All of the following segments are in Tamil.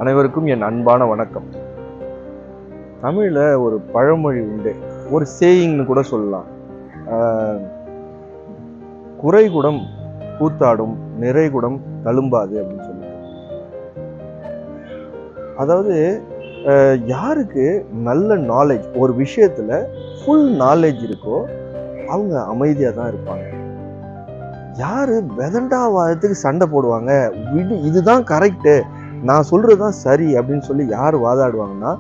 அனைவருக்கும் என் அன்பான வணக்கம். தமிழில் ஒரு பழமொழி உண்டு, ஒரு சேயிங்னு கூட சொல்லலாம். குறைகுடம் கூத்தாடும், நிறைகுடம் தழும்பாது அப்படின்னு சொல்லிட்டு. அதாவது யாருக்கு நல்ல நாலேஜ், ஒரு விஷயத்துல ஃபுல் நாலேஜ் இருக்கோ அவங்க அமைதியாக தான் இருப்பாங்க. யாரு வெதண்டாவாதத்துக்கு சண்டை போடுவாங்க, இதுதான் கரெக்டு, நான் சொல்றதுதான் சரி அப்படின்னு சொல்லி யார் வாதாடுவாங்கன்னா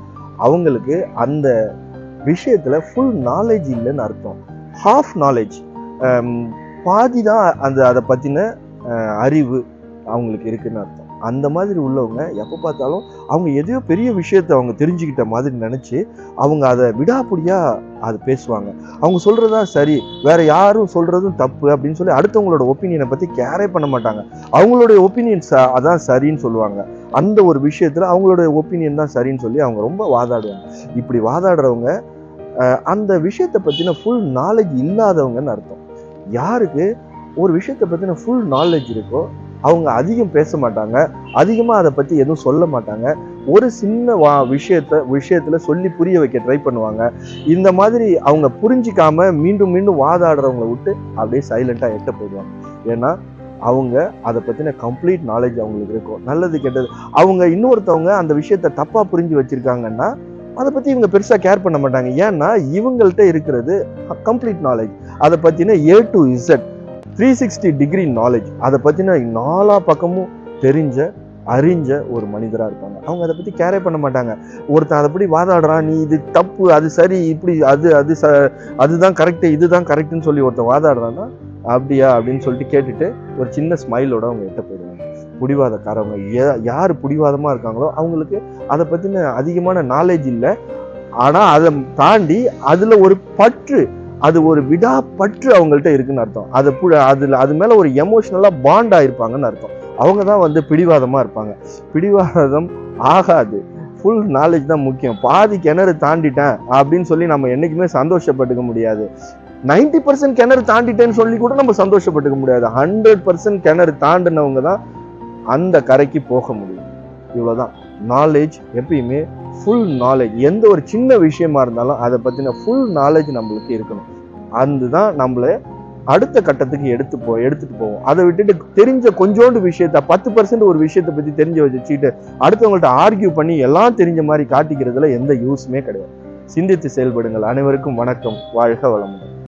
அவங்களுக்கு அந்த விஷயத்துல ஃபுல் நாலேஜ் இல்லைன்னு அர்த்தம். ஹாஃப் நாலேஜ், பாதி தான் அதை பத்தின அறிவு அவங்களுக்கு இருக்குன்னு அர்த்தம். அந்த மாதிரி உள்ளவங்க எப்போ பார்த்தாலும் அவங்க எதையோ பெரிய விஷயத்தை அவங்க தெரிஞ்சுக்கிட்ட மாதிரி நினச்சி அவங்க அதை விடாப்பிடியா அதை பேசுவாங்க. அவங்க சொல்கிறதா சரி, வேற யாரும் சொல்கிறதும் தப்பு அப்படின்னு சொல்லி அடுத்தவங்களோட ஒப்பீனியனை பற்றி கேரே பண்ண மாட்டாங்க. அவங்களுடைய ஒப்பீனியன்ஸ் அதான் சரின்னு சொல்லுவாங்க. அந்த ஒரு விஷயத்தில் அவங்களுடைய ஒப்பீனியன் தான் சரின்னு சொல்லி அவங்க ரொம்ப வாதாடுவாங்க. இப்படி வாதாடுறவங்க அந்த விஷயத்தை பற்றின ஃபுல் நாலேஜ் இல்லாதவங்கன்னு அர்த்தம். யாருக்கு ஒரு விஷயத்தை பற்றின ஃபுல் நாலேஜ் இருக்கோ அவங்க அதிகம் பேச மாட்டாங்க, அதிகமாக அதை பற்றி எதுவும் சொல்ல மாட்டாங்க. ஒரு சின்ன விஷயத்துல சொல்லி புரிய வைக்க ட்ரை பண்ணுவாங்க. இந்த மாதிரி அவங்க புரிஞ்சிக்காம மீண்டும் மீண்டும் வாதாடுறவங்களை விட்டு அப்படியே சைலண்டாக எட்ட போயிடுவாங்க. ஏன்னா அவங்க அதை பற்றின கம்ப்ளீட் நாலேஜ் அவங்களுக்கு இருக்கும். நல்லது கெட்டது அவங்க இன்னொருத்தவங்க அந்த விஷயத்த தப்பாக புரிஞ்சு வச்சிருக்காங்கன்னா அதை பற்றி இவங்க பெருசாக கேர் பண்ண மாட்டாங்க. ஏன்னா இவங்கள்ட்ட இருக்கிறது கம்ப்ளீட் நாலேஜ், அதை பற்றின A to Z 360 degree knowledge, அதை பற்றின 4 பக்கமும் தெரிஞ்ச அறிஞ்ச ஒரு மனிதராக இருப்பாங்க. அவங்க அதை பற்றி கேரே பண்ண மாட்டாங்க. ஒருத்தன் அதை பற்றி வாதாடுறான், நீ இது தப்பு, அது சரி, இப்படி அதுதான் கரெக்டு, இதுதான் கரெக்டுன்னு சொல்லி ஒருத்தன் வாதாடுறான்னா அப்படியா அப்படின்னு சொல்லிட்டு கேட்டுட்டு ஒரு சின்ன ஸ்மைலோட அவங்க எட்ட போயிடுவாங்க. புடிவாதக்காரவங்க யார் புடிவாதமாக இருக்காங்களோ அவங்களுக்கு அதை பற்றின அதிகமான நாலேஜ் இல்லை. ஆனால் அதை தாண்டி அதில் ஒரு பற்று, அது ஒரு விடாப்பற்று அவங்கள்ட்ட இருக்குன்னு அர்த்தம். அது மேல ஒரு எமோஷனலா பாண்ட் ஆயிருப்பாங்கன்னு அர்த்தம். அவங்க தான் பிடிவாதமா இருப்பாங்க. பிடிவாதம் ஆகாது, ஃபுல் நாலேஜ் தான் முக்கியம். பாதி கிணறு தாண்டிட்டேன் அப்படின்னு சொல்லி நம்ம என்னைக்குமே சந்தோஷப்பட்டுக்க முடியாது. 90% கிணறு தாண்டிட்டேன்னு சொல்லி கூட நம்ம சந்தோஷப்பட்டுக்க முடியாது. 100% கிணறு தாண்டினவங்க தான் அந்த கரைக்கு போக முடியும். இவ்வளவுதான். நாலேஜ் எப்பயுமே ஃபுல் நாலேஜ், எந்த ஒரு சின்ன விஷயமா இருந்தாலும் அதை பத்தின ஃபுல் நாலேஜ் நம்மளுக்கு இருக்கணும். அதுதான் நம்மள அடுத்த கட்டத்துக்கு எடுத்துட்டு போவோம். அதை விட்டுட்டு தெரிஞ்ச கொஞ்சோண்டு விஷயத்த 10% ஒரு விஷயத்தை பத்தி தெரிஞ்சு வச்சுக்கிட்டு அடுத்தவங்கள்ட்ட ஆர்கியூ பண்ணி எல்லாம் தெரிஞ்ச மாதிரி காட்டிக்கிறதுல எந்த யூஸுமே கிடையாது. சிந்தித்து செயல்படுங்கள். அனைவருக்கும் வணக்கம். வாழ்க வளமுடன்.